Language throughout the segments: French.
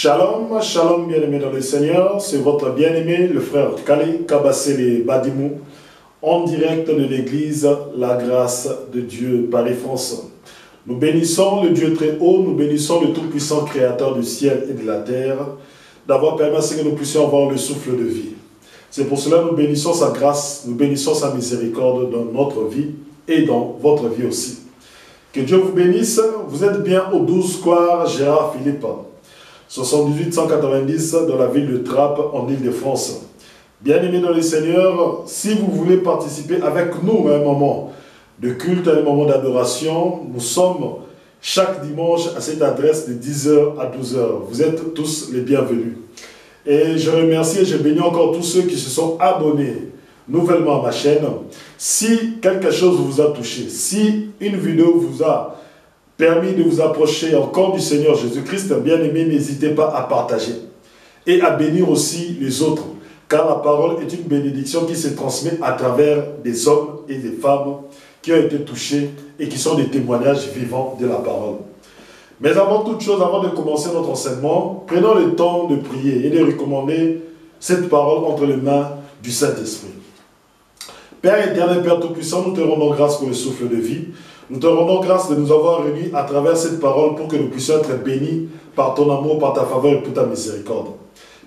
Shalom, shalom bien-aimés dans le Seigneur, c'est votre bien-aimé, le frère Kale Kabasele Badimou, en direct de l'église La Grâce de Dieu, Paris, France. Nous bénissons le Dieu très haut, nous bénissons le tout-puissant créateur du ciel et de la terre, d'avoir permis à ce que nous puissions avoir le souffle de vie. C'est pour cela que nous bénissons sa grâce, nous bénissons sa miséricorde dans notre vie et dans votre vie aussi. Que Dieu vous bénisse, vous êtes bien au 12 square Gérard Philippe, 78 190 dans la ville de Trappes en Île-de-France. Bien-aimés dans le Seigneur, si vous voulez participer avec nous à un moment de culte, à un moment d'adoration, nous sommes chaque dimanche à cette adresse de 10h à 12h. Vous êtes tous les bienvenus. Et je remercie et je bénis encore tous ceux qui se sont abonnés nouvellement à ma chaîne. Si quelque chose vous a touché, si une vidéo vous a permis de vous approcher encore du Seigneur Jésus-Christ, bien-aimé, n'hésitez pas à partager et à bénir aussi les autres, car la parole est une bénédiction qui se transmet à travers des hommes et des femmes qui ont été touchés et qui sont des témoignages vivants de la parole. Mais avant toute chose, avant de commencer notre enseignement, prenons le temps de prier et de recommander cette parole entre les mains du Saint-Esprit. Père éternel, Père Tout-Puissant, nous te rendons grâce pour le souffle de vie. Nous te rendons grâce de nous avoir réunis à travers cette parole pour que nous puissions être bénis par ton amour, par ta faveur et pour ta miséricorde.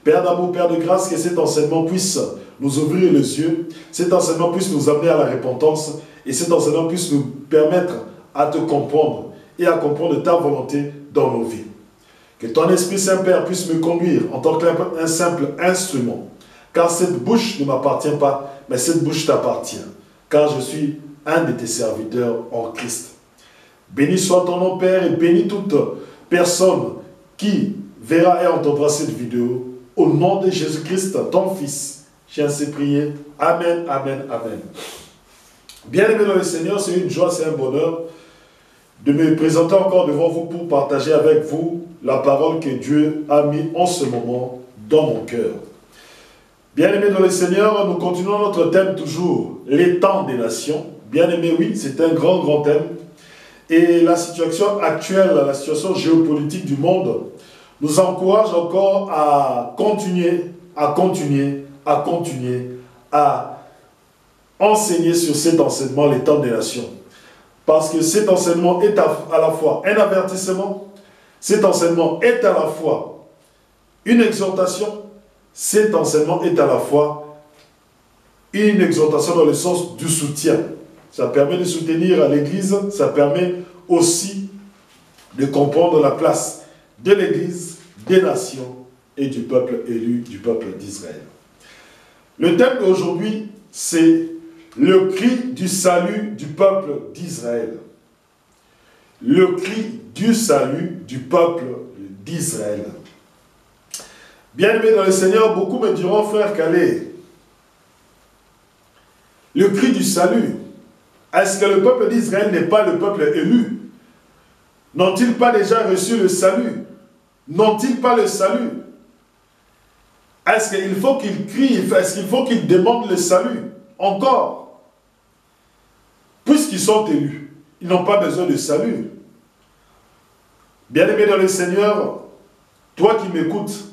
Père d'amour, Père de grâce, que cet enseignement puisse nous ouvrir les yeux, cet enseignement puisse nous amener à la repentance et cet enseignement puisse nous permettre à te comprendre et à comprendre ta volonté dans nos vies. Que ton Esprit Saint-Père puisse me conduire en tant qu'un simple instrument, car cette bouche ne m'appartient pas, mais cette bouche t'appartient, car je suis un de tes serviteurs en Christ. Béni soit ton nom, Père, et bénis toute personne qui verra et entendra cette vidéo. Au nom de Jésus-Christ, ton Fils, j'ai ainsi prié. Amen, amen, amen. Bien-aimés dans le Seigneur, c'est une joie, c'est un bonheur de me présenter encore devant vous pour partager avec vous la parole que Dieu a mis en ce moment dans mon cœur. Bien-aimés dans le Seigneur, nous continuons notre thème toujours, les temps des nations. Bien-aimés, oui, c'est un grand thème. Et la situation actuelle, la situation géopolitique du monde, nous encourage encore à continuer à enseigner sur cet enseignement, les temps des nations. Parce que cet enseignement est à la fois un avertissement, cet enseignement est à la fois une exhortation, cet enseignement est à la fois une exhortation dans le sens du soutien. Ça permet de soutenir l'Église, ça permet aussi de comprendre la place de l'Église, des nations et du peuple élu, du peuple d'Israël. Le thème d'aujourd'hui, c'est le cri du salut du peuple d'Israël. Le cri du salut du peuple d'Israël. Bien-aimés dans le Seigneur, beaucoup me diront, frère Kale, le cri du salut, est-ce que le peuple d'Israël n'est pas le peuple élu? N'ont-ils pas déjà reçu le salut? N'ont-ils pas le salut? Est-ce qu'il faut qu'ils crient? Est-ce qu'il faut qu'ils demandent le salut? Encore. Puisqu'ils sont élus, ils n'ont pas besoin de salut. Bien-aimé dans le Seigneur, toi qui m'écoutes,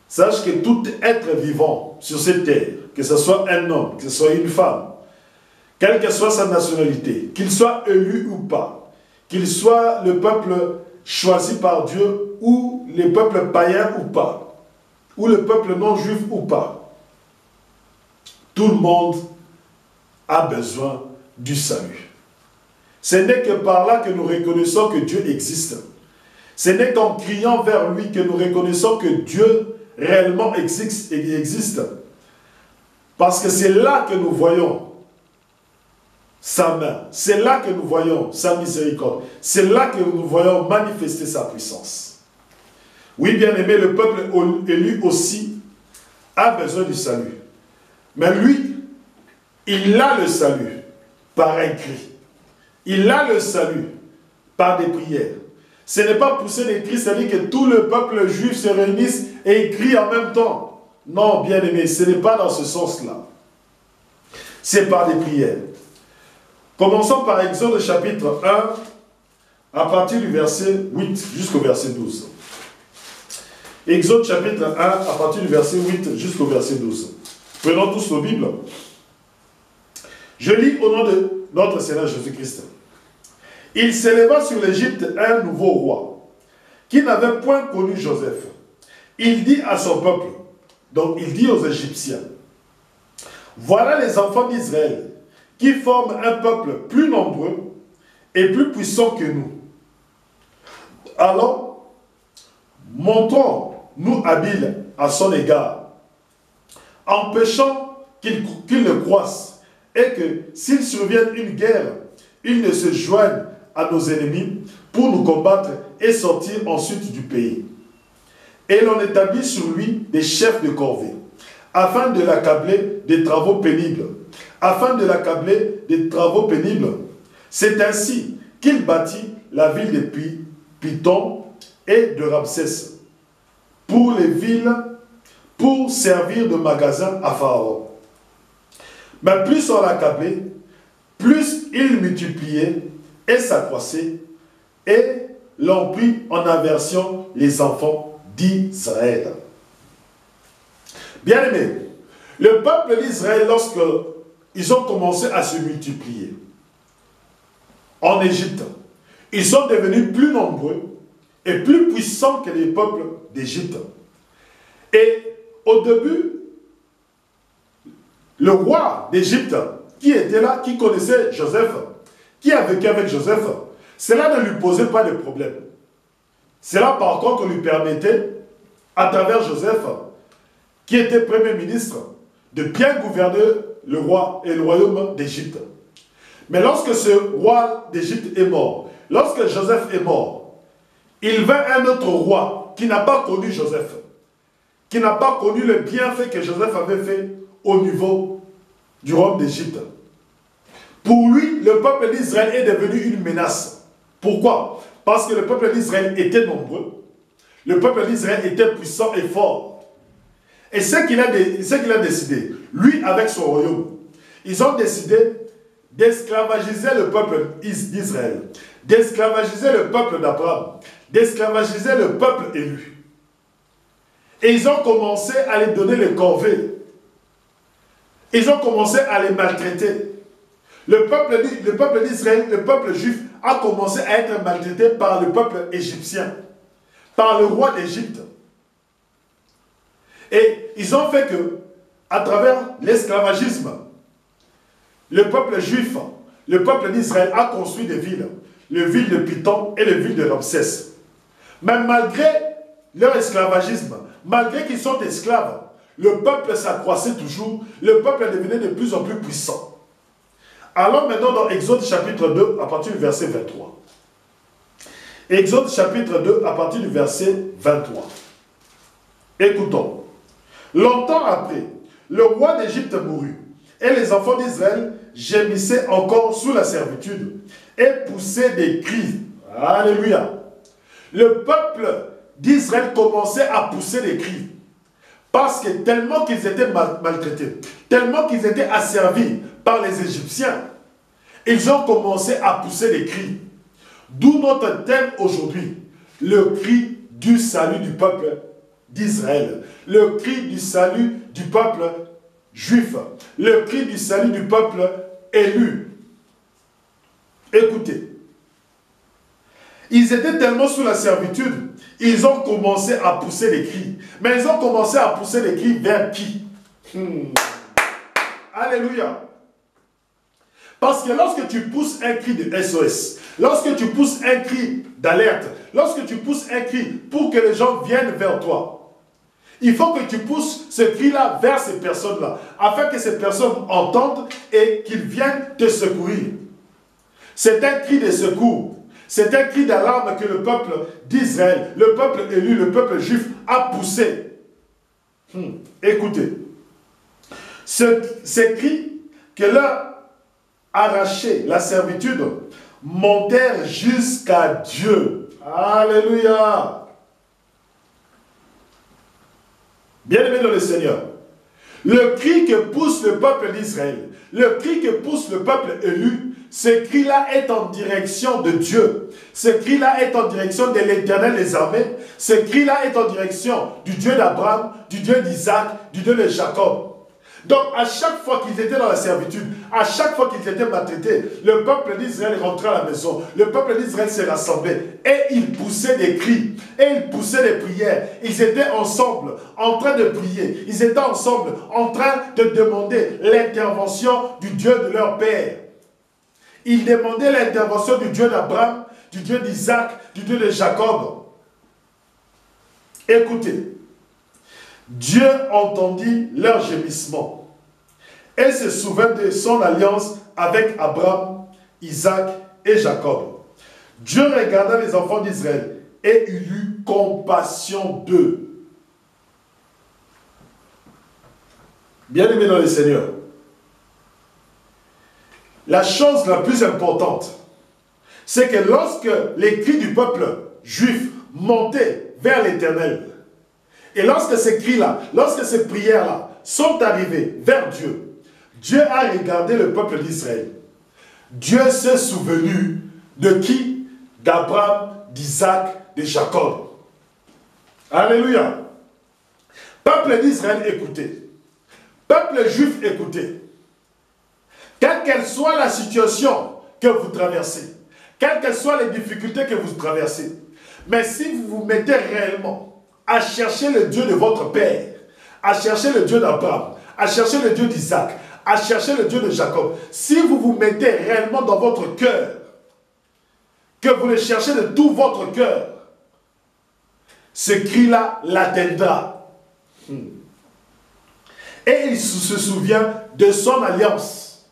sache que tout être vivant sur cette terre, que ce soit un homme, que ce soit une femme, quelle que soit sa nationalité, qu'il soit élu ou pas, qu'il soit le peuple choisi par Dieu ou le peuple païen ou pas, ou le peuple non juif ou pas, tout le monde a besoin du salut. Ce n'est que par là que nous reconnaissons que Dieu existe. Ce n'est qu'en criant vers lui que nous reconnaissons que Dieu réellement existe. Parce que c'est là que nous voyons sa main. C'est là que nous voyons sa miséricorde. C'est là que nous voyons manifester sa puissance. Oui, bien-aimé, le peuple élu aussi a besoin du salut. Mais lui, il a le salut par un cri. Il a le salut par des prières. Ce n'est pas pousser des cris, c'est-à-dire que tout le peuple juif se réunisse et il crie en même temps. Non, bien-aimé, ce n'est pas dans ce sens-là. C'est par des prières. Commençons par Exode chapitre 1, à partir du verset 8 jusqu'au verset 12. Exode chapitre 1, à partir du verset 8 jusqu'au verset 12. Prenons tous nos Bibles. Je lis au nom de notre Seigneur Jésus-Christ. Il s'éleva sur l'Égypte un nouveau roi, qui n'avait point connu Joseph. Il dit à son peuple, donc il dit aux Égyptiens, voilà les enfants d'Israël, qui forment un peuple plus nombreux et plus puissant que nous. Alors, montrons-nous habiles à son égard, empêchant qu'il le croisse, et que s'il survienne une guerre, il ne se joigne à nos ennemis pour nous combattre et sortir ensuite du pays. Et l'on établit sur lui des chefs de corvée, afin de l'accabler des travaux pénibles. C'est ainsi qu'il bâtit la ville de Python et de Ramsès pour les villes, pour servir de magasin à Pharaon. Mais plus on l'accablait, plus il multipliait et s'accroissait, et l'on prit en aversion les enfants d'Israël. Bien-aimés, le peuple d'Israël, lorsqu'ils ont commencé à se multiplier en Égypte, ils sont devenus plus nombreux et plus puissants que les peuples d'Égypte. Et au début, le roi d'Égypte, qui était là, qui connaissait Joseph, qui a vécu avec Joseph, cela ne lui posait pas de problème. Cela, par contre, lui permettait, à travers Joseph, qui était premier ministre, de bien gouverner le roi et le royaume d'Égypte. Mais lorsque ce roi d'Égypte est mort, lorsque Joseph est mort, il vint un autre roi qui n'a pas connu Joseph, qui n'a pas connu le bienfait que Joseph avait fait au niveau du royaume d'Égypte. Pour lui, le peuple d'Israël est devenu une menace. Pourquoi? Parce que le peuple d'Israël était nombreux, le peuple d'Israël était puissant et fort. Et ce qu'il a décidé, lui avec son royaume, ils ont décidé d'esclavagiser le peuple d'Israël, d'esclavagiser le peuple d'Abraham, d'esclavagiser le peuple élu. Et ils ont commencé à les donner les corvées. Ils ont commencé à les maltraiter. Le peuple d'Israël, le peuple juif, a commencé à être maltraité par le peuple égyptien, par le roi d'Égypte. Et ils ont fait que, à travers l'esclavagisme, le peuple juif, le peuple d'Israël a construit des villes, les villes de Python et les villes de Ramsès. Mais malgré leur esclavagisme, malgré qu'ils sont esclaves, le peuple s'accroissait toujours, le peuple devenait de plus en plus puissant. Allons maintenant dans Exode chapitre 2 à partir du verset 23. Exode chapitre 2 à partir du verset 23. Écoutons. Longtemps après, le roi d'Égypte mourut, et les enfants d'Israël gémissaient encore sous la servitude et poussaient des cris. Alléluia. Le peuple d'Israël commençait à pousser des cris. Parce que tellement qu'ils étaient maltraités, tellement qu'ils étaient asservis par les Égyptiens, ils ont commencé à pousser des cris. D'où notre thème aujourd'hui, le cri du salut du peuple d'Israël, le cri du salut du peuple juif, le cri du salut du peuple élu. Écoutez, ils étaient tellement sous la servitude, ils ont commencé à pousser des cris. Mais ils ont commencé à pousser des cris vers qui? Alléluia. Parce que lorsque tu pousses un cri de SOS, lorsque tu pousses un cri d'alerte, lorsque tu pousses un cri pour que les gens viennent vers toi, il faut que tu pousses ce cri-là vers ces personnes-là, afin que ces personnes entendent et qu'ils viennent te secourir. C'est un cri de secours. C'est un cri d'alarme que le peuple d'Israël, le peuple élu, le peuple juif a poussé. Écoutez. Ces cris que leur arraché la servitude montèrent jusqu'à Dieu. Alléluia. Bien-aimés dans le Seigneur, le cri que pousse le peuple d'Israël, le cri que pousse le peuple élu, ce cri-là est en direction de Dieu. Ce cri-là est en direction de l'Éternel des armées. Ce cri-là est en direction du Dieu d'Abraham, du Dieu d'Isaac, du Dieu de Jacob. Donc, à chaque fois qu'ils étaient dans la servitude, à chaque fois qu'ils étaient maltraités, le peuple d'Israël rentrait à la maison, le peuple d'Israël s'est rassemblé et ils poussaient des cris, et ils poussaient des prières. Ils étaient ensemble, en train de prier. Ils étaient ensemble, en train de demander l'intervention du Dieu de leur père. Ils demandaient l'intervention du Dieu d'Abraham, du Dieu d'Isaac, du Dieu de Jacob. Écoutez. Dieu entendit leur gémissement et se souvint de son alliance avec Abraham, Isaac et Jacob. Dieu regarda les enfants d'Israël et il eut compassion d'eux. Bien-aimés dans le Seigneur, la chose la plus importante, c'est que lorsque les cris du peuple juif montaient vers l'Éternel, et lorsque ces cris-là, lorsque ces prières-là sont arrivées vers Dieu, Dieu a regardé le peuple d'Israël. Dieu s'est souvenu de qui? D'Abraham, d'Isaac, de Jacob. Alléluia. Peuple d'Israël, écoutez. Peuple juif, écoutez. Quelle qu'elle soit la situation que vous traversez, quelles qu'elles soient les difficultés que vous traversez, mais si vous vous mettez réellement à chercher le Dieu de votre père, à chercher le Dieu d'Abraham, à chercher le Dieu d'Isaac, à chercher le Dieu de Jacob, si vous vous mettez réellement dans votre cœur, que vous le cherchez de tout votre cœur, ce cri-là l'atteindra. Et il se souvient de son alliance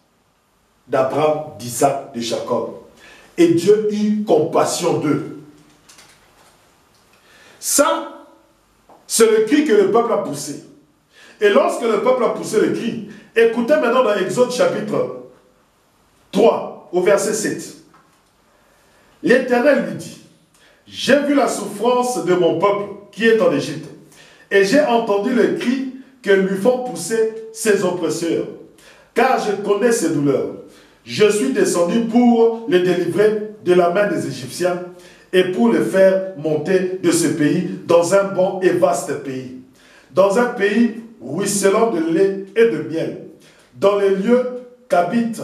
d'Abraham, d'Isaac, de Jacob. Et Dieu eut compassion d'eux. Ça, c'est le cri que le peuple a poussé. Et lorsque le peuple a poussé le cri, écoutez maintenant dans Exode chapitre 3, au verset 7. L'Éternel lui dit, « J'ai vu la souffrance de mon peuple qui est en Égypte, et j'ai entendu le cri que lui font pousser ses oppresseurs, car je connais ses douleurs. Je suis descendu pour le délivrer de la main des Égyptiens, et pour le faire monter de ce pays dans un bon et vaste pays, dans un pays ruisselant de lait et de miel, dans les lieux qu'habitent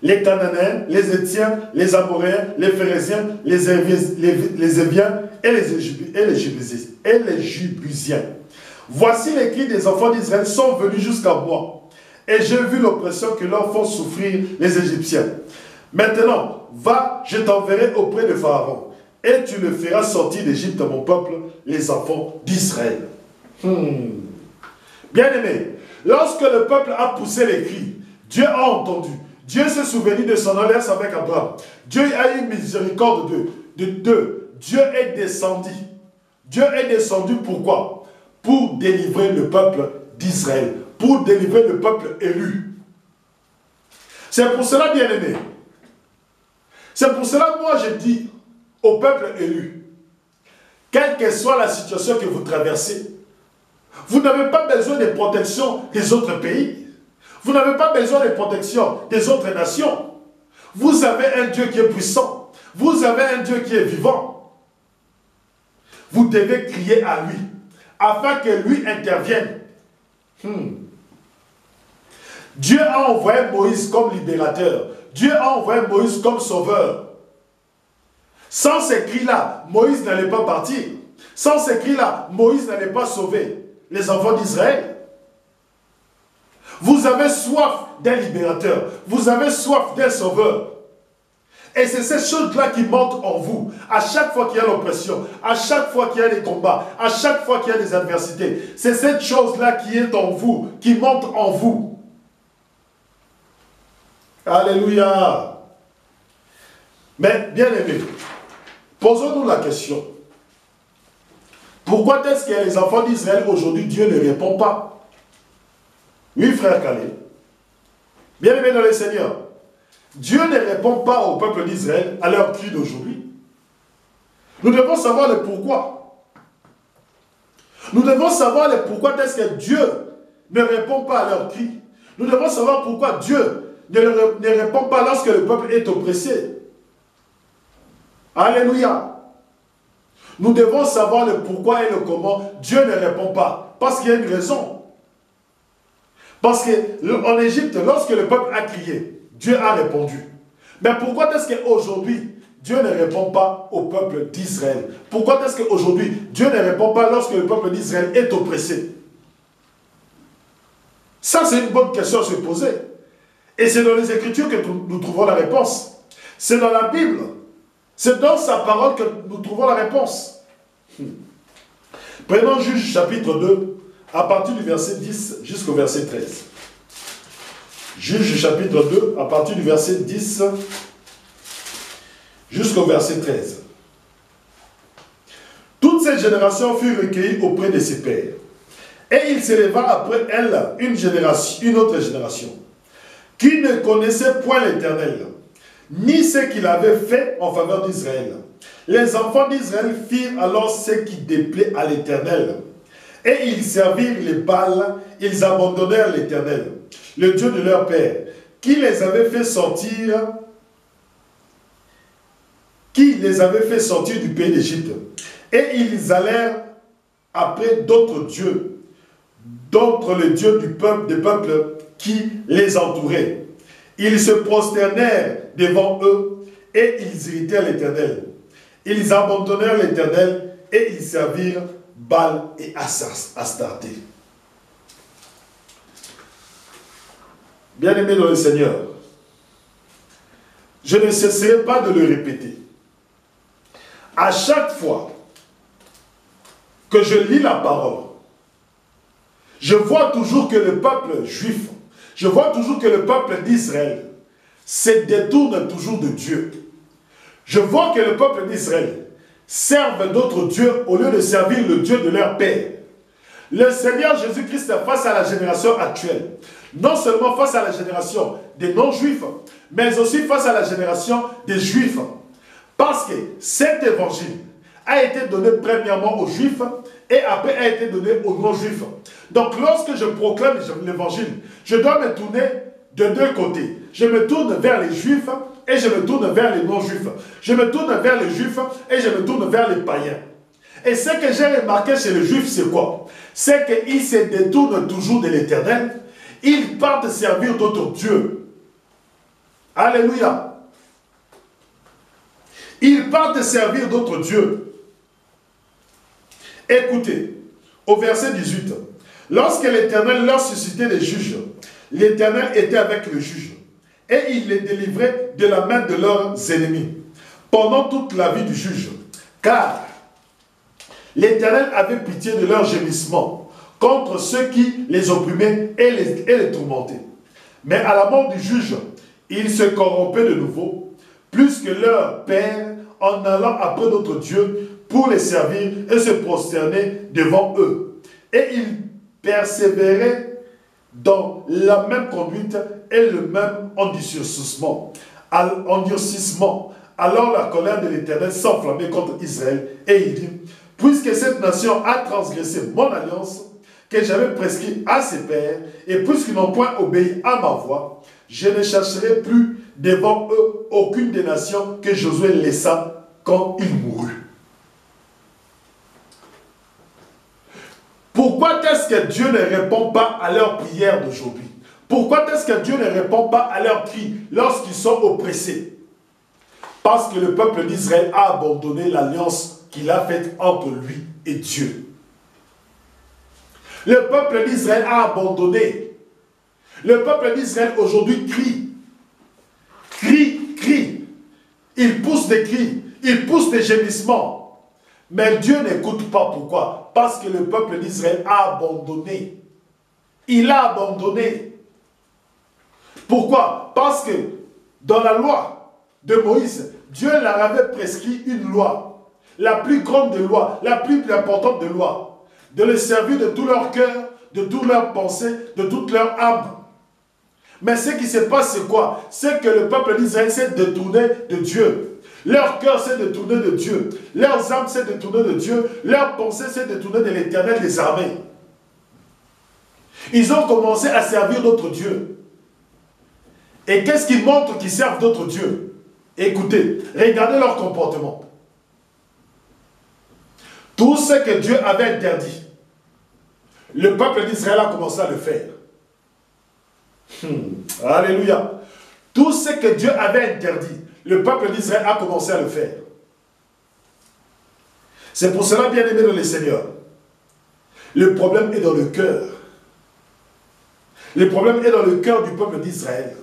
les Cananéens, les Étiens, les Amoréens, les Phérésiens, les Éviens et les Jébusiens. Voici les cris des enfants d'Israël sont venus jusqu'à moi, et j'ai vu l'oppression que leur font souffrir les Égyptiens. Maintenant, va, je t'enverrai auprès de Pharaon, et tu le feras sortir d'Égypte, mon peuple, les enfants d'Israël. Bien-aimé, lorsque le peuple a poussé les cris, Dieu a entendu. Dieu s'est souvenu de son alliance avec Abraham. Dieu a eu miséricorde d'eux. Dieu est descendu. Dieu est descendu pourquoi? Pour délivrer le peuple d'Israël, pour délivrer le peuple élu. C'est pour cela, bien-aimé, c'est pour cela que moi je dis au peuple élu, quelle que soit la situation que vous traversez, vous n'avez pas besoin de protection des autres pays. Vous n'avez pas besoin de protection des autres nations. Vous avez un Dieu qui est puissant. Vous avez un Dieu qui est vivant. Vous devez crier à lui, afin que lui intervienne. Dieu a envoyé Moïse comme libérateur. Dieu a envoyé Moïse comme sauveur. Sans ces cris-là, Moïse n'allait pas partir. Sans ces cris-là, Moïse n'allait pas sauver les enfants d'Israël. Vous avez soif d'un libérateur. Vous avez soif d'un sauveur. Et c'est ces choses-là qui montent en vous. À chaque fois qu'il y a l'oppression, à chaque fois qu'il y a des combats, à chaque fois qu'il y a des adversités. C'est cette chose-là qui est en vous, qui monte en vous. Alléluia. Mais, bien aimé, posons-nous la question. Pourquoi est-ce que les enfants d'Israël, aujourd'hui, Dieu ne répond pas? Oui, frère Calais. Bien aimé dans le Seigneur, Dieu ne répond pas au peuple d'Israël à leur cri d'aujourd'hui. Nous devons savoir le pourquoi. Nous devons savoir le pourquoi est-ce que Dieu ne répond pas à leur cri. Nous devons savoir pourquoi Dieu ne répond pas lorsque le peuple est oppressé. Alléluia. Nous devons savoir le pourquoi et le comment. Dieu ne répond pas. Parce qu'il y a une raison. Parce qu'en Égypte, lorsque le peuple a crié, Dieu a répondu. Mais pourquoi est-ce qu'aujourd'hui, Dieu ne répond pas au peuple d'Israël? Pourquoi est-ce qu'aujourd'hui, Dieu ne répond pas lorsque le peuple d'Israël est oppressé? Ça, c'est une bonne question à se poser. Et c'est dans les Écritures que nous trouvons la réponse. C'est dans la Bible. C'est dans sa parole que nous trouvons la réponse. Prenons Juge chapitre 2, à partir du verset 10 jusqu'au verset 13. Juge chapitre 2, à partir du verset 10 jusqu'au verset 13. Toutes ces générations furent recueillies auprès de ses pères. Et il s'éleva après elle une autre génération, qui ne connaissait point l'Éternel, ni ce qu'il avait fait en faveur d'Israël. Les enfants d'Israël firent alors ce qui déplaît à l'Éternel. Et ils servirent les Baals, ils abandonnèrent l'Éternel, le Dieu de leur père, qui les avait fait sortir du pays d'Égypte. Et ils allèrent après d'autres dieux, d'autres les dieux des peuples qui les entouraient. Ils se prosternèrent devant eux et ils irritèrent l'Éternel. Ils abandonnèrent l'Éternel et ils servirent Baal et Astarté. Bien-aimés dans le Seigneur, je ne cesserai pas de le répéter. À chaque fois que je lis la parole, je vois toujours que le peuple juif, je vois toujours que le peuple d'Israël se détourne toujours de Dieu. Je vois que le peuple d'Israël serve d'autres dieux au lieu de servir le Dieu de leur père. Le Seigneur Jésus-Christ, face à la génération actuelle, non seulement face à la génération des non-juifs, mais aussi face à la génération des juifs. Parce que cet évangile a été donné premièrement aux juifs et après a été donné aux non-juifs. Donc lorsque je proclame l'évangile, je dois me tourner de deux côtés. Je me tourne vers les juifs et je me tourne vers les non-juifs. Je me tourne vers les juifs et je me tourne vers les païens. Et ce que j'ai remarqué chez les juifs, c'est quoi? C'est qu'ils se détournent toujours de l'Éternel. Ils partent servir d'autres dieux. Alléluia. Ils partent servir d'autres dieux. Écoutez, au verset 18. Lorsque l'Éternel leur suscitait des juges, l'Éternel était avec le juge. Et il les délivrait de la main de leurs ennemis pendant toute la vie du juge. Car l'Éternel avait pitié de leurs gémissements contre ceux qui les opprimaient et les tourmentaient. Mais à la mort du juge, ils se corrompaient de nouveau, plus que leur père, en allant après d'autres dieux pour les servir et se prosterner devant eux. Et ils persévéraient dans la même conduite et le même endurcissement. Alors la colère de l'Éternel s'enflammait contre Israël et il dit: puisque cette nation a transgressé mon alliance que j'avais prescrite à ses pères, et puisqu'ils n'ont point obéi à ma voix, je ne chercherai plus devant eux aucune des nations que Josué laissa quand il mourut. Pourquoi est-ce que Dieu ne répond pas à leurs prières d'aujourd'hui? Pourquoi est-ce que Dieu ne répond pas à leurs cris lorsqu'ils sont oppressés? Parce que le peuple d'Israël a abandonné l'alliance qu'il a faite entre lui et Dieu. Le peuple d'Israël a abandonné. Le peuple d'Israël aujourd'hui crie. Crie. Il pousse des cris. Il pousse des gémissements. Mais Dieu n'écoute pas. Pourquoi? Parce que le peuple d'Israël a abandonné. Il a abandonné. Pourquoi? Parce que dans la loi de Moïse, Dieu leur avait prescrit une loi. La plus grande des lois, la plus importante des lois. De les servir de tout leur cœur, de toute leur pensée, de toute leur âme. Mais ce qui se passe, c'est quoi? C'est que le peuple d'Israël s'est détourné de Dieu. Leur cœur s'est détourné de Dieu. Leurs âmes s'est détourné de Dieu. Leur pensée s'est détournée de l'Éternel des armées. Ils ont commencé à servir d'autres dieux. Et qu'est-ce qui montre qu'ils servent d'autres dieux? Écoutez, regardez leur comportement. Tout ce que Dieu avait interdit, le peuple d'Israël a commencé à le faire. Alléluia. Tout ce que Dieu avait interdit, le peuple d'Israël a commencé à le faire. C'est pour cela, bien aimé dans le Seigneur, le problème est dans le cœur. Le problème est dans le cœur du peuple d'Israël.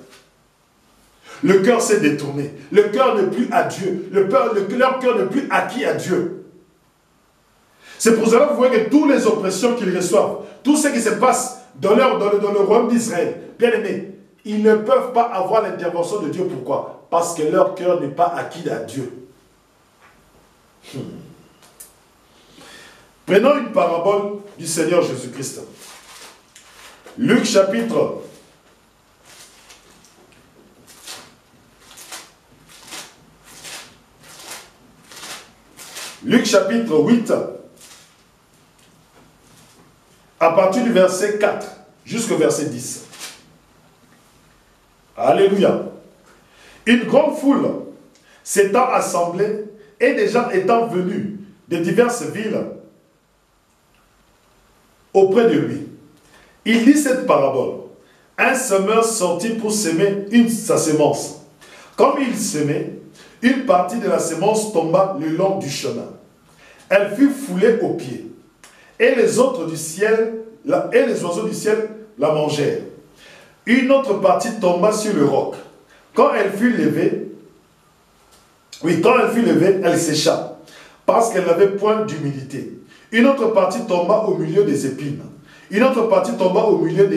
Le cœur s'est détourné. Le cœur n'est plus à Dieu. Leur cœur n'est plus acquis à Dieu. C'est pour cela que vous voyez que toutes les oppressions qu'ils reçoivent, tout ce qui se passe dans le royaume d'Israël, bien aimé, ils ne peuvent pas avoir l'intervention de Dieu. Pourquoi? Parce que leur cœur n'est pas acquis à Dieu. Prenons une parabole du Seigneur Jésus-Christ. Luc chapitre 8, à partir du verset 4 jusqu'au verset 10. Alléluia. Une grande foule s'étant assemblée et des gens étant venus de diverses villes auprès de lui, il dit cette parabole. Un semeur sortit pour semer sa semence. Comme il semait, une partie de la semence tomba le long du chemin. Elle fut foulée aux pieds. Et les autres du ciel, et les oiseaux du ciel la mangèrent. Une autre partie tomba sur le roc. Quand elle fut levée, elle sécha, parce qu'elle n'avait point d'humidité. Une autre partie tomba au milieu des épines. Une autre partie tomba au milieu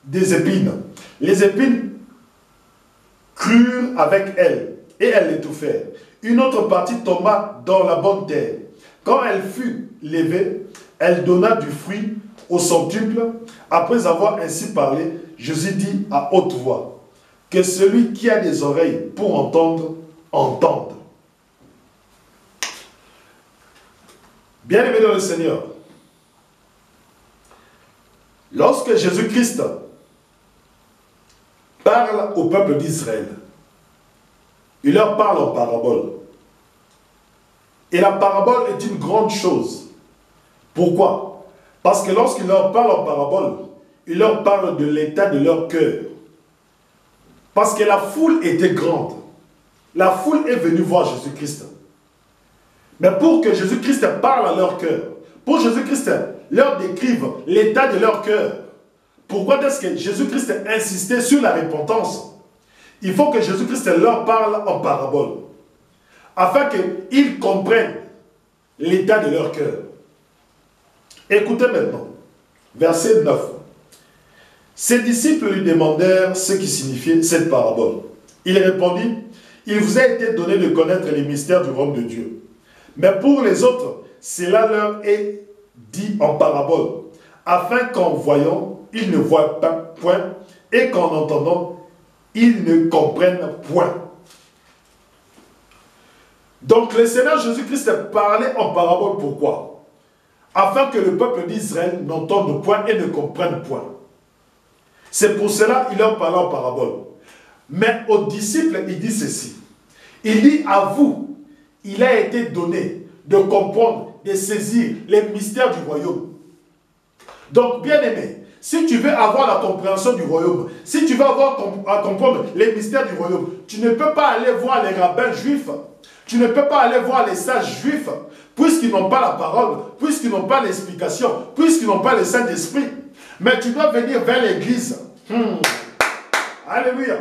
des épines. Les épines crurent avec elle, et elles l'étouffèrent. Une autre partie tomba dans la bonne terre. Quand elle fut levée, elle donna du fruit au centuple. Après avoir ainsi parlé, Jésus dit à haute voix, que celui qui a des oreilles pour entendre, entende. Bien-aimés dans le Seigneur, lorsque Jésus-Christ parle au peuple d'Israël, il leur parle en parabole. Et la parabole est une grande chose. Pourquoi? Parce que lorsqu'il leur parle en parabole, il leur parle de l'état de leur cœur. Parce que la foule était grande. La foule est venue voir Jésus-Christ. Mais pour que Jésus-Christ parle à leur cœur, pour Jésus-Christ leur décrive l'état de leur cœur, pourquoi est-ce que Jésus-Christ insistait sur la repentance? Il faut que Jésus-Christ leur parle en parabole, afin qu'ils comprennent l'état de leur cœur. Écoutez maintenant, verset 9. Ses disciples lui demandèrent ce qui signifiait cette parabole. Il répondit, « Il vous a été donné de connaître les mystères du royaume de Dieu. Mais pour les autres, cela leur est dit en parabole, afin qu'en voyant, ils ne voient pas point, et qu'en entendant, ils ne comprennent point. » Donc le Seigneur Jésus-Christ parlait en parabole, pourquoi? Afin que le peuple d'Israël n'entende point et ne comprenne point. C'est pour cela qu'il leur parlait en parabole. Mais aux disciples, il dit ceci. Il dit à vous, il a été donné de comprendre, de saisir les mystères du royaume. Donc, bien aimé, si tu veux avoir la compréhension du royaume, si tu veux avoir à comprendre les mystères du royaume, tu ne peux pas aller voir les rabbins juifs, tu ne peux pas aller voir les sages juifs, puisqu'ils n'ont pas la parole, puisqu'ils n'ont pas l'explication, puisqu'ils n'ont pas le Saint-Esprit. Mais tu dois venir vers l'église. Alléluia.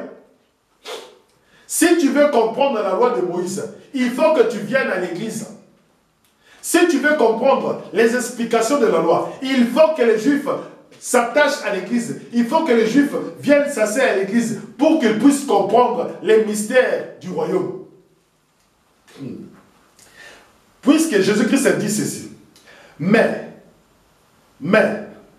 Si tu veux comprendre la loi de Moïse, il faut que tu viennes à l'église. Si tu veux comprendre les explications de la loi, il faut que les Juifs s'attachent à l'église. Il faut que les Juifs viennent s'asseoir à l'église pour qu'ils puissent comprendre les mystères du royaume. Puisque Jésus-Christ a dit ceci, mais,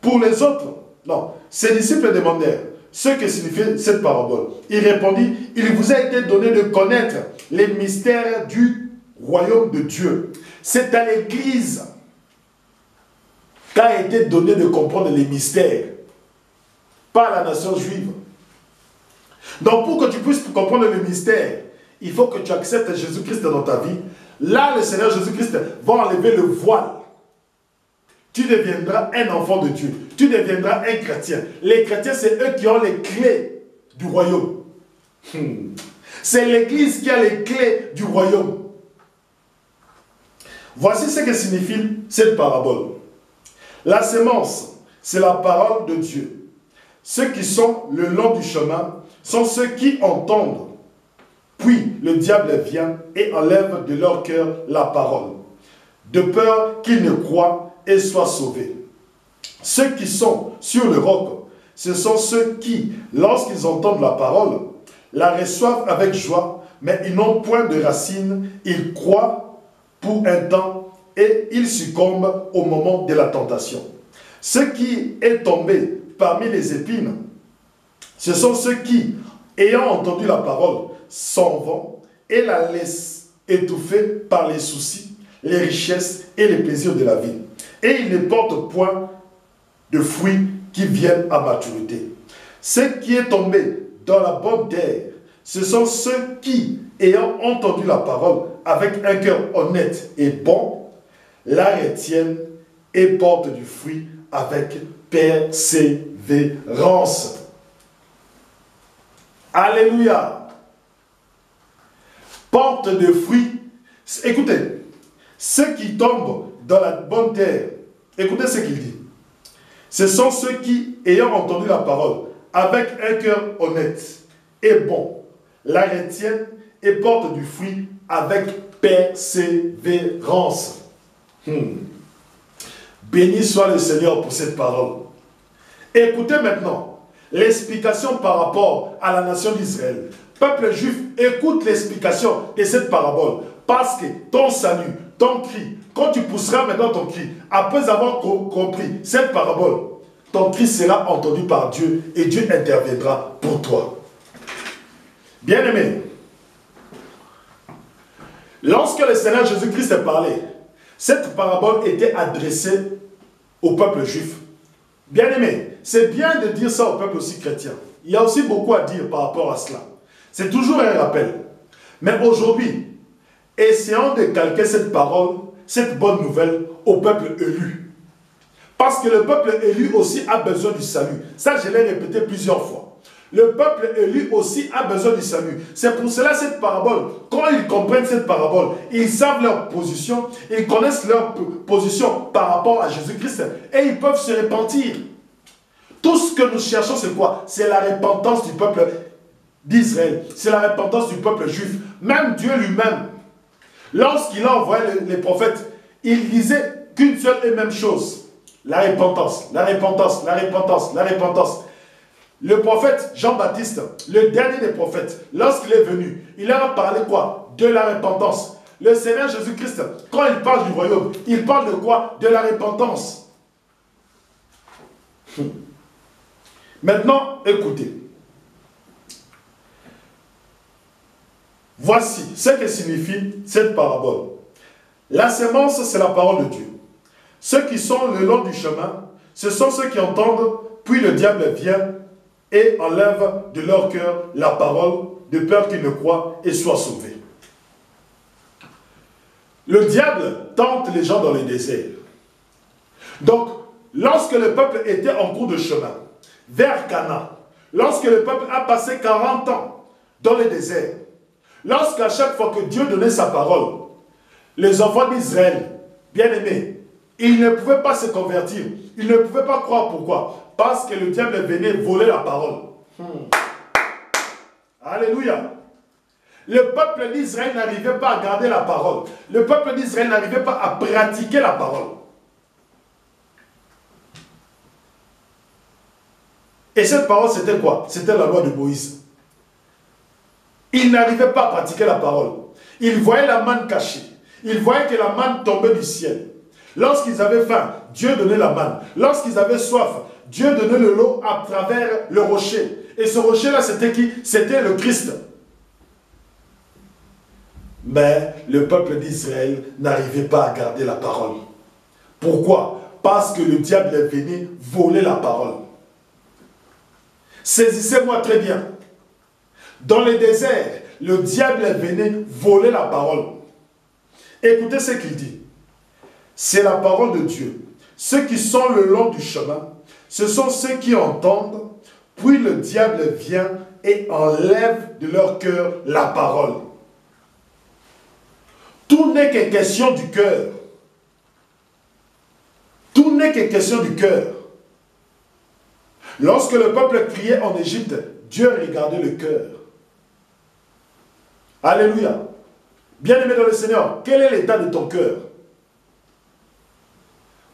pour les autres, non, ses disciples demandèrent ce que signifiait cette parabole. Il répondit, il vous a été donné de connaître les mystères du royaume de Dieu. C'est à l'église qu'a été donné de comprendre les mystères, pas à la nation juive. Donc pour que tu puisses comprendre le mystère, il faut que tu acceptes Jésus-Christ dans ta vie. Là, le Seigneur Jésus-Christ va enlever le voile. Tu deviendras un enfant de Dieu. Tu deviendras un chrétien. Les chrétiens, c'est eux qui ont les clés du royaume. C'est l'Église qui a les clés du royaume. Voici ce que signifie cette parabole. La sémence, c'est la parole de Dieu. Ceux qui sont le long du chemin sont ceux qui entendent. Puis le diable vient et enlève de leur cœur la parole, de peur qu'ils ne croient et soient sauvés. Ceux qui sont sur le roc, ce sont ceux qui, lorsqu'ils entendent la parole, la reçoivent avec joie, mais ils n'ont point de racines, ils croient pour un temps et ils succombent au moment de la tentation. Ce qui est tombé parmi les épines, ce sont ceux qui, ayant entendu la parole, s'en vont et la laissent étouffée par les soucis, les richesses et les plaisirs de la vie. Et ils ne portent point de fruits qui viennent à maturité. Ce qui est tombé dans la bonne terre, ce sont ceux qui, ayant entendu la parole avec un cœur honnête et bon, la retiennent et portent du fruit avec persévérance. Alléluia. Porte de fruits. Écoutez, ceux qui tombent dans la bonne terre, écoutez ce qu'il dit. Ce sont ceux qui, ayant entendu la parole, avec un cœur honnête et bon, la retiennent et portent du fruit avec persévérance. Béni soit le Seigneur pour cette parole. Écoutez maintenant l'explication par rapport à la nation d'Israël. Peuple juif, écoute l'explication de cette parabole. Parce que ton salut, ton cri, quand tu pousseras maintenant ton cri, après avoir compris cette parabole, ton cri sera entendu par Dieu et Dieu interviendra pour toi. Bien-aimé, lorsque le Seigneur Jésus-Christ a parlé, cette parabole était adressée au peuple juif. Bien-aimé, c'est bien de dire ça au peuple aussi chrétien. Il y a aussi beaucoup à dire par rapport à cela. C'est toujours un rappel. Mais aujourd'hui, essayons de calquer cette parole, cette bonne nouvelle au peuple élu. Parce que le peuple élu aussi a besoin du salut. Ça, je l'ai répété plusieurs fois. Le peuple élu aussi a besoin du salut. C'est pour cela cette parabole, quand ils comprennent cette parabole, ils savent leur position, ils connaissent leur position par rapport à Jésus-Christ et ils peuvent se repentir. Tout ce que nous cherchons, c'est quoi? C'est la repentance du peuple d'Israël. C'est la repentance du peuple juif. Même Dieu lui-même, lorsqu'il a envoyé les prophètes, il disait qu'une seule et même chose. La repentance, la repentance, la repentance, la repentance. Le prophète Jean-Baptiste, le dernier des prophètes, lorsqu'il est venu, il a parlé quoi? De la repentance. Le Seigneur Jésus-Christ, quand il parle du royaume, il parle de quoi? De la repentance. Maintenant, écoutez. Voici ce que signifie cette parabole. La sémence, c'est la parole de Dieu. Ceux qui sont le long du chemin, ce sont ceux qui entendent, puis le diable vient et enlève de leur cœur la parole, de peur qu'ils ne croient et soient sauvés. Le diable tente les gens dans le désert. Donc, lorsque le peuple était en cours de chemin, vers Canaan, lorsque le peuple a passé 40 ans dans le désert, lorsqu'à chaque fois que Dieu donnait sa parole, les enfants d'Israël, bien-aimés, ils ne pouvaient pas se convertir. Ils ne pouvaient pas croire. Pourquoi? Parce que le diable venait voler la parole. Alléluia. Le peuple d'Israël n'arrivait pas à garder la parole. Le peuple d'Israël n'arrivait pas à pratiquer la parole. Et cette parole, c'était quoi? C'était la loi de Moïse. Ils n'arrivaient pas à pratiquer la parole. Ils voyaient la manne cachée. Ils voyaient que la manne tombait du ciel. Lorsqu'ils avaient faim, Dieu donnait la manne. Lorsqu'ils avaient soif, Dieu donnait le lot à travers le rocher. Et ce rocher-là, c'était qui? C'était le Christ. Mais le peuple d'Israël n'arrivait pas à garder la parole. Pourquoi? Parce que le diable est venu voler la parole. Saisissez-moi très bien. Dans le désert, le diable venait voler la parole. Écoutez ce qu'il dit. C'est la parole de Dieu. Ceux qui sont le long du chemin, ce sont ceux qui entendent, puis le diable vient et enlève de leur cœur la parole. Tout n'est que question du cœur. Tout n'est que question du cœur. Lorsque le peuple criait en Égypte, Dieu regardait le cœur. Alléluia. Bien-aimé dans le Seigneur, quel est l'état de ton cœur?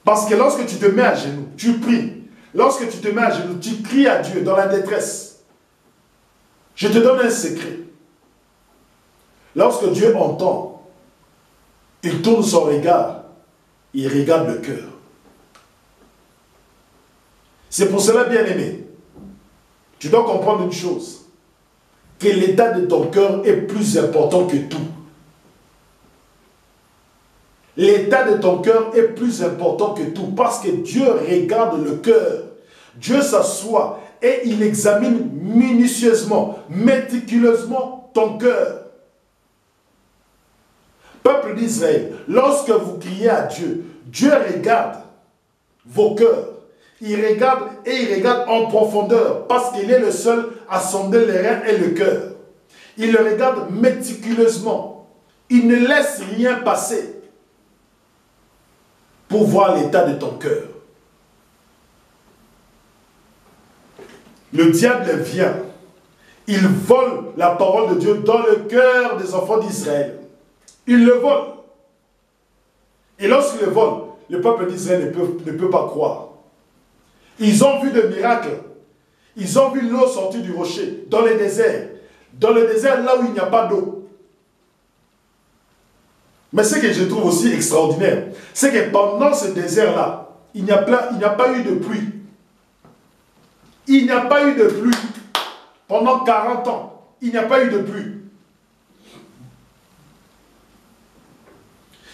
Parce que lorsque tu te mets à genoux, tu pries. Lorsque tu te mets à genoux, tu cries à Dieu dans la détresse. Je te donne un secret. Lorsque Dieu entend, il tourne son regard, il regarde le cœur. C'est pour cela, bien-aimé, tu dois comprendre une chose, que l'état de ton cœur est plus important que tout. L'état de ton cœur est plus important que tout parce que Dieu regarde le cœur. Dieu s'assoit et il examine minutieusement, méticuleusement ton cœur. Peuple d'Israël, lorsque vous criez à Dieu, Dieu regarde vos cœurs. Il regarde et il regarde en profondeur parce qu'il est le seul à sonder les reins et le cœur. Il le regarde méticuleusement. Il ne laisse rien passer pour voir l'état de ton cœur. Le diable vient. Il vole la parole de Dieu dans le cœur des enfants d'Israël. Il le vole. Et lorsqu'il le vole, le peuple d'Israël ne peut pas croire. Ils ont vu des miracles. Ils ont vu l'eau sortir du rocher dans les déserts. Dans le désert, là où il n'y a pas d'eau. Mais ce que je trouve aussi extraordinaire, c'est que pendant ce désert-là, il n'y a pas eu de pluie. Il n'y a pas eu de pluie. Pendant 40 ans, il n'y a pas eu de pluie.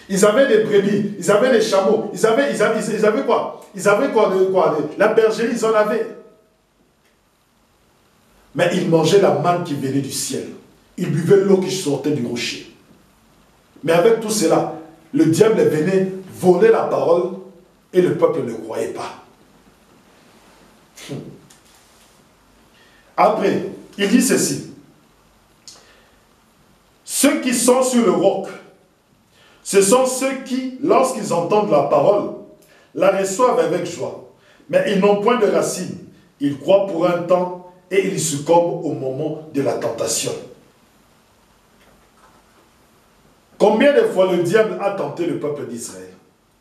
Ils avaient des brebis, ils avaient des chameaux, ils avaient quoi? Ils avaient quoi? La bergerie, ils en avaient. Mais ils mangeaient la manne qui venait du ciel. Ils buvaient l'eau qui sortait du rocher. Mais avec tout cela, le diable venait voler la parole et le peuple ne croyait pas. Après, il dit ceci. Ceux qui sont sur le roc, ce sont ceux qui, lorsqu'ils entendent la parole, la reçoivent avec joie. Mais ils n'ont point de racines. Ils croient pour un temps et ils succombent au moment de la tentation. Combien de fois le diable a tenté le peuple d'Israël?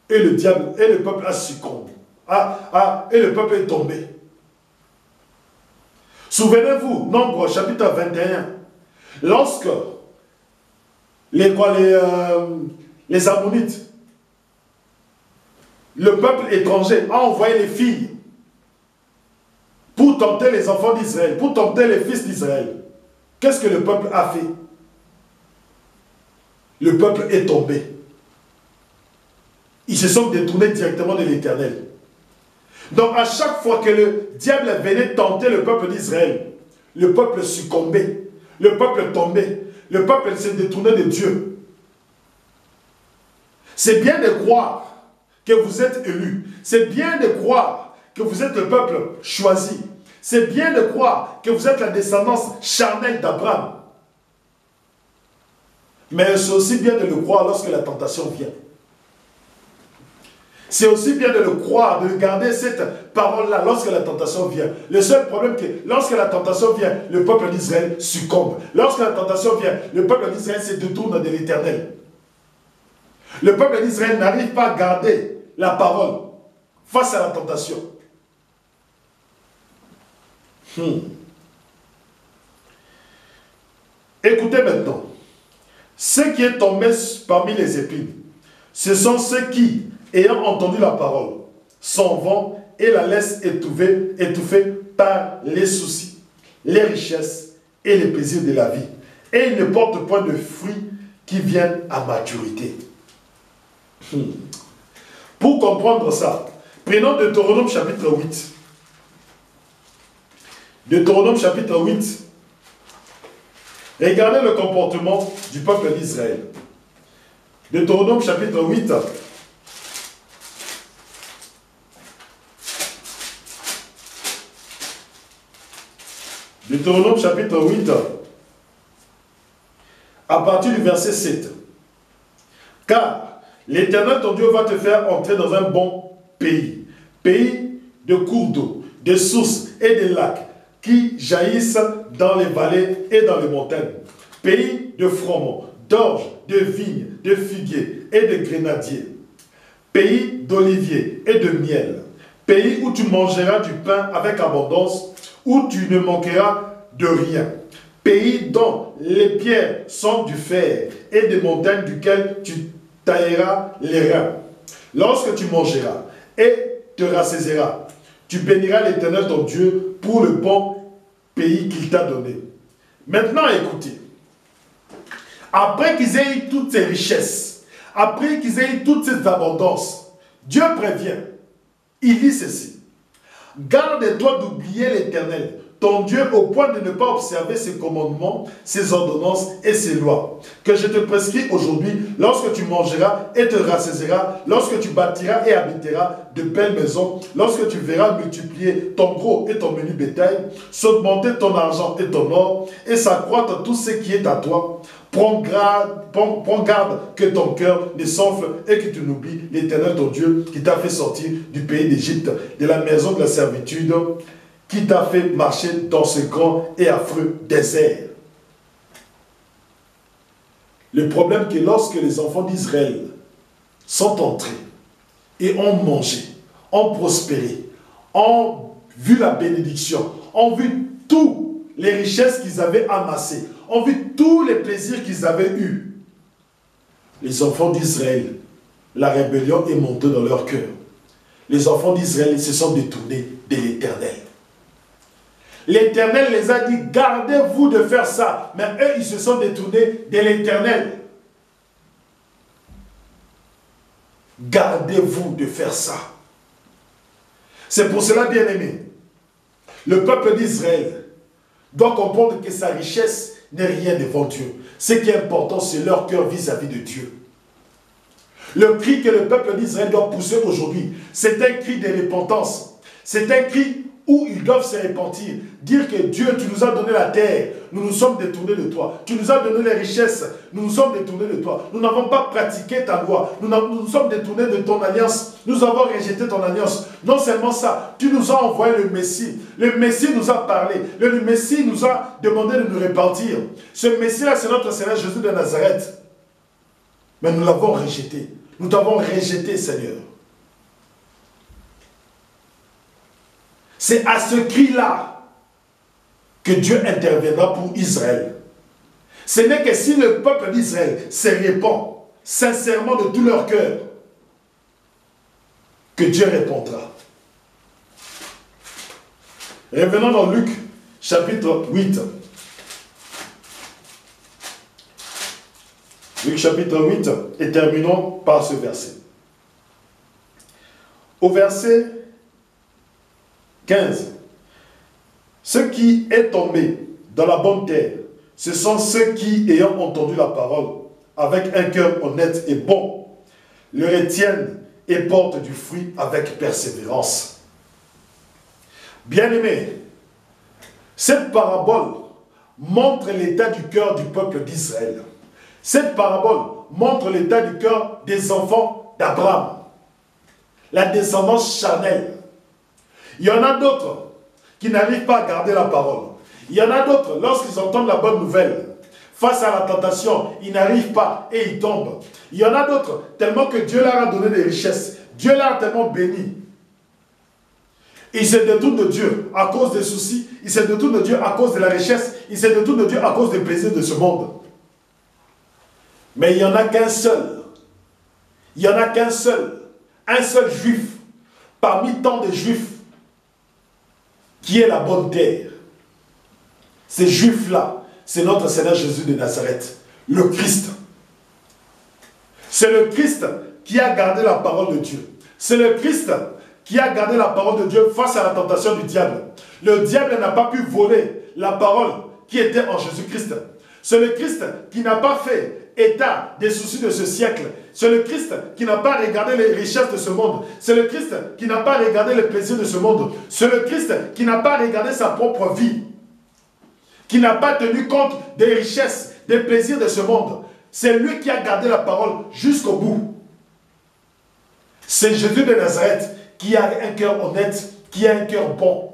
Et le peuple a succombé. Et le peuple est tombé. Souvenez-vous, Nombre chapitre 21, lorsque les Ammonites, le peuple étranger a envoyé les filles pour tenter les enfants d'Israël, pour tenter les fils d'Israël. Qu'est-ce que le peuple a fait? Le peuple est tombé. Ils se sont détournés directement de l'Éternel. Donc à chaque fois que le diable venait tenter le peuple d'Israël, le peuple succombait, le peuple tombait, le peuple s'est détourné de Dieu. C'est bien de croire que vous êtes élus. C'est bien de croire que vous êtes le peuple choisi. C'est bien de croire que vous êtes la descendance charnelle d'Abraham. Mais c'est aussi bien de le croire lorsque la tentation vient. C'est aussi bien de le croire, de garder cette parole-là lorsque la tentation vient. Le seul problème c'est que lorsque la tentation vient, le peuple d'Israël succombe. Lorsque la tentation vient, le peuple d'Israël se détourne de l'Éternel. Le peuple d'Israël n'arrive pas à garder la parole face à la tentation. Écoutez maintenant. Ceux qui est tombé parmi les épines, ce sont ceux qui, ayant entendu la parole, s'en vont et la laissent étouffée par les soucis, les richesses et les plaisirs de la vie. Et ils ne portent point de fruits qui viennent à maturité. Pour comprendre ça, prenons Deutéronome chapitre 8. Deutéronome chapitre 8. Regardez le comportement du peuple d'Israël. Deutéronome chapitre 8. Deutéronome chapitre 8, à partir du verset 7. Car l'Éternel ton Dieu va te faire entrer dans un bon pays, pays de cours d'eau, de sources et de lacs qui jaillissent dans les vallées et dans les montagnes, pays de froment, d'orge, de vignes, de figuiers et de grenadiers, pays d'oliviers et de miel, pays où tu mangeras du pain avec abondance, où tu ne manqueras de rien, pays dont les pierres sont du fer et des montagnes duquel tu tailleras les reins. Lorsque tu mangeras et te rassasiras, tu béniras l'Éternel ton Dieu pour le bon pays qu'il t'a donné. Maintenant écoutez, après qu'ils aient eu toutes ces richesses, après qu'ils aient eu toutes ces abondances, Dieu prévient, il dit ceci: garde-toi d'oublier l'Éternel, ton Dieu, au point de ne pas observer ses commandements, ses ordonnances et ses lois, que je te prescris aujourd'hui, lorsque tu mangeras et te rassasiras, lorsque tu bâtiras et habiteras de belles maisons, lorsque tu verras multiplier ton gros et ton menu bétail, s'augmenter ton argent et ton or, et s'accroître tout ce qui est à toi. Prends garde que ton cœur ne s'enfle et que tu n'oublies l'Éternel ton Dieu qui t'a fait sortir du pays d'Égypte, de la maison de la servitude, qui t'a fait marcher dans ce grand et affreux désert. Le problème est que lorsque les enfants d'Israël sont entrés et ont mangé, ont prospéré, ont vu la bénédiction, ont vu toutes les richesses qu'ils avaient amassées, ont vu tous les plaisirs qu'ils avaient eus, les enfants d'Israël, la rébellion est montée dans leur cœur. Les enfants d'Israël se sont détournés de l'Éternel. L'Éternel les a dit, gardez-vous de faire ça. Mais eux, ils se sont détournés de l'Éternel. Gardez-vous de faire ça. C'est pour cela, bien-aimé, le peuple d'Israël doit comprendre que sa richesse n'est rien devant Dieu. Ce qui est important, c'est leur cœur vis-à-vis de Dieu. Le cri que le peuple d'Israël doit pousser aujourd'hui, c'est un cri de repentance. C'est un cri où ils doivent se repentir, dire que Dieu, tu nous as donné la terre, nous nous sommes détournés de toi. Tu nous as donné les richesses, nous nous sommes détournés de toi. Nous n'avons pas pratiqué ta loi, nous nous sommes détournés de ton alliance, nous avons rejeté ton alliance. Non seulement ça, tu nous as envoyé le Messie nous a parlé, le Messie nous a demandé de nous repentir. Ce Messie-là, c'est notre Seigneur Jésus de Nazareth. Mais nous l'avons rejeté, nous t'avons rejeté, Seigneur. C'est à ce cri-là que Dieu interviendra pour Israël. Ce n'est que si le peuple d'Israël se répand sincèrement de tout leur cœur que Dieu répondra. Revenons dans Luc chapitre 8. Luc chapitre 8 et terminons par ce verset. Au verset 15. Ce qui est tombé dans la bonne terre, ce sont ceux qui, ayant entendu la parole, avec un cœur honnête et bon, le retiennent et portent du fruit avec persévérance. Bien-aimés, cette parabole montre l'état du cœur du peuple d'Israël. Cette parabole montre l'état du cœur des enfants d'Abraham, la descendance charnelle. Il y en a d'autres qui n'arrivent pas à garder la parole. Il y en a d'autres, lorsqu'ils entendent la bonne nouvelle, face à la tentation, ils n'arrivent pas et ils tombent. Il y en a d'autres, tellement que Dieu leur a donné des richesses. Dieu leur a tellement béni. Ils se détournent de Dieu à cause des soucis. Ils se détournent de Dieu à cause de la richesse. Ils se détournent de Dieu à cause des plaisirs de ce monde. Mais il n'y en a qu'un seul. Il n'y en a qu'un seul. Un seul juif, parmi tant de juifs, qui est la bonne terre. Ces juifs-là, c'est notre Seigneur Jésus de Nazareth, le Christ. C'est le Christ qui a gardé la parole de Dieu. C'est le Christ qui a gardé la parole de Dieu face à la tentation du diable. Le diable n'a pas pu voler la parole qui était en Jésus-Christ. C'est le Christ qui n'a pas fait état des soucis de ce siècle. C'est le Christ qui n'a pas regardé les richesses de ce monde. C'est le Christ qui n'a pas regardé les plaisirs de ce monde. C'est le Christ qui n'a pas regardé sa propre vie. Qui n'a pas tenu compte des richesses, des plaisirs de ce monde. C'est lui qui a gardé la parole jusqu'au bout. C'est Jésus de Nazareth qui a un cœur honnête, qui a un cœur bon.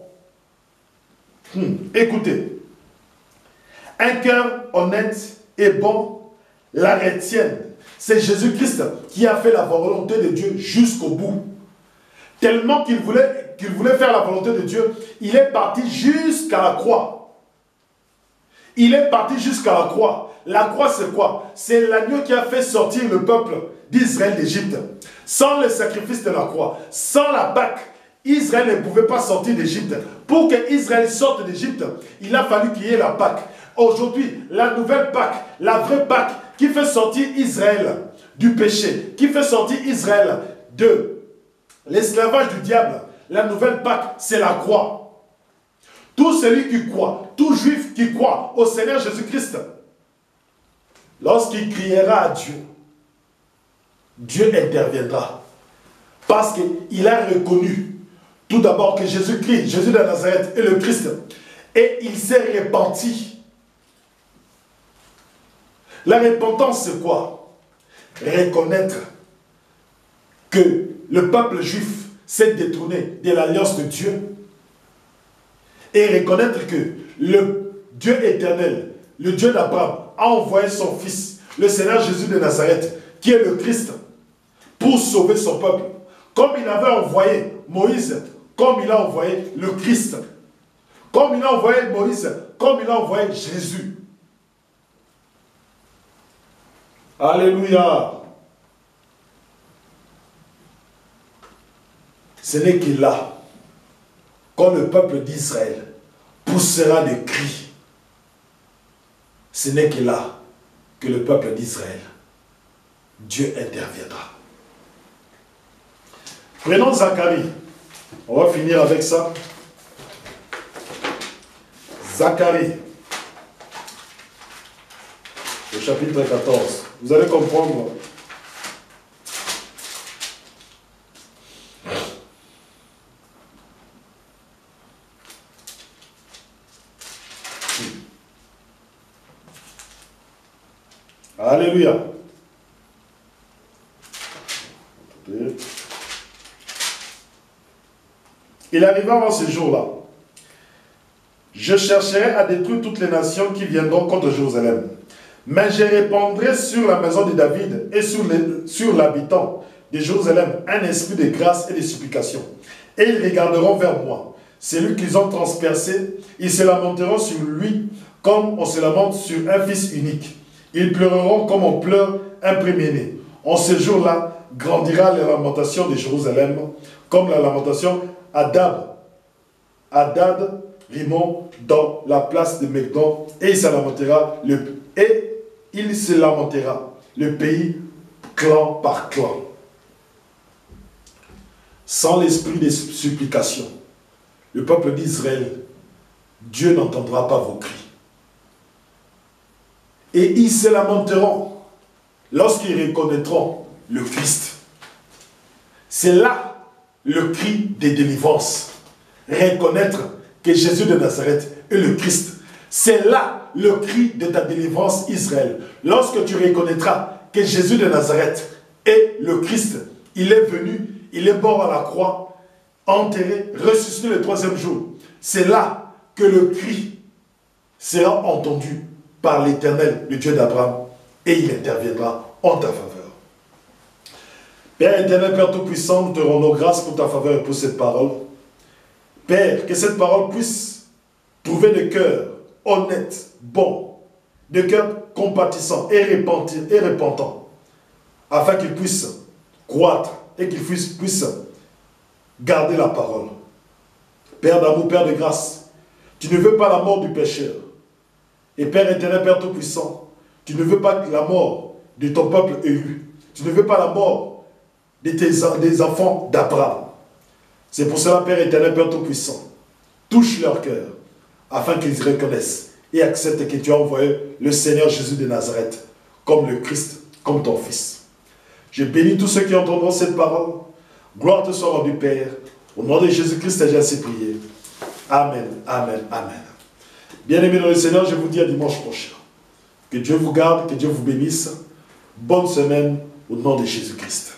Écoutez, un cœur honnête et bon la retiennent. C'est Jésus-Christ qui a fait la volonté de Dieu jusqu'au bout. Tellement qu'il voulait faire la volonté de Dieu, il est parti jusqu'à la croix. Il est parti jusqu'à la croix. La croix, c'est quoi? C'est l'agneau qui a fait sortir le peuple d'Israël d'Égypte. Sans le sacrifice de la croix, sans la Pâque, Israël ne pouvait pas sortir d'Égypte. Pour que Israël sorte d'Égypte, il a fallu qu'il y ait la Pâque. Aujourd'hui, la nouvelle Pâque, la vraie Pâque, qui fait sortir Israël du péché, qui fait sortir Israël de l'esclavage du diable, la nouvelle Pâque, c'est la croix. Tout celui qui croit, tout juif qui croit au Seigneur Jésus-Christ, lorsqu'il criera à Dieu, Dieu interviendra. Parce qu'il a reconnu tout d'abord que Jésus-Christ, Jésus de Nazareth est le Christ. Et il s'est repenti. La repentance, c'est quoi? Reconnaître que le peuple juif s'est détourné de l'alliance de Dieu. Et reconnaître que le Dieu éternel, le Dieu d'Abraham, a envoyé son fils, le Seigneur Jésus de Nazareth, qui est le Christ, pour sauver son peuple. Comme il avait envoyé Moïse, comme il a envoyé le Christ. Comme il a envoyé Moïse, comme il a envoyé Jésus. Alléluia. Ce n'est que là, quand le peuple d'Israël poussera des cris, ce n'est que là que le peuple d'Israël, Dieu interviendra. Prenons Zacharie. On va finir avec ça. Zacharie, au chapitre 14. Vous allez comprendre. Alléluia. Il arriva en ce jour-là. Je chercherai à détruire toutes les nations qui viendront contre Jérusalem. Mais je répandrai sur la maison de David et sur l'habitant de Jérusalem un esprit de grâce et de supplication. Et ils regarderont vers moi. Celui qu'ils ont transpercé, ils se lamenteront sur lui comme on se lamente sur un fils unique. Ils pleureront comme on pleure un premier-né. En ce jour-là, grandira la lamentation de Jérusalem, comme la lamentation Hadad Rimon dans la place de Megdon, et il se lamentera le pays clan par clan. Sans l'esprit de supplication, le peuple d'Israël, Dieu n'entendra pas vos cris. Et ils se lamenteront lorsqu'ils reconnaîtront le Christ. C'est là le cri de délivrance. Reconnaître que Jésus de Nazareth est le Christ. C'est là le cri de ta délivrance, Israël. Lorsque tu reconnaîtras que Jésus de Nazareth est le Christ, il est venu, il est mort à la croix, enterré, ressuscité le troisième jour. C'est là que le cri sera entendu par l'Éternel, le Dieu d'Abraham, et il interviendra en ta faveur. Père éternel, Père Tout-Puissant, nous te rendons grâce pour ta faveur et pour cette parole. Père, que cette parole puisse trouver des cœurs honnêtes, bons, des cœurs compatissants et repentants, afin qu'ils puissent croître et qu'ils puissent garder la parole. Père d'amour, Père de grâce, tu ne veux pas la mort du pécheur. Et Père éternel, Père Tout-Puissant, tu ne veux pas la mort de ton peuple élu. Tu ne veux pas la mort des enfants d'Abraham. C'est pour cela, Père éternel, Père Tout-Puissant, touche leur cœur, afin qu'ils reconnaissent et accepte que tu as envoyé le Seigneur Jésus de Nazareth comme le Christ, comme ton Fils. Je bénis tous ceux qui entendront cette parole. Gloire te soit rendue, Père. Au nom de Jésus-Christ, j'ai ainsi prié. Amen, amen, amen. Bien-aimés dans le Seigneur, je vous dis à dimanche prochain. Que Dieu vous garde, que Dieu vous bénisse. Bonne semaine au nom de Jésus-Christ.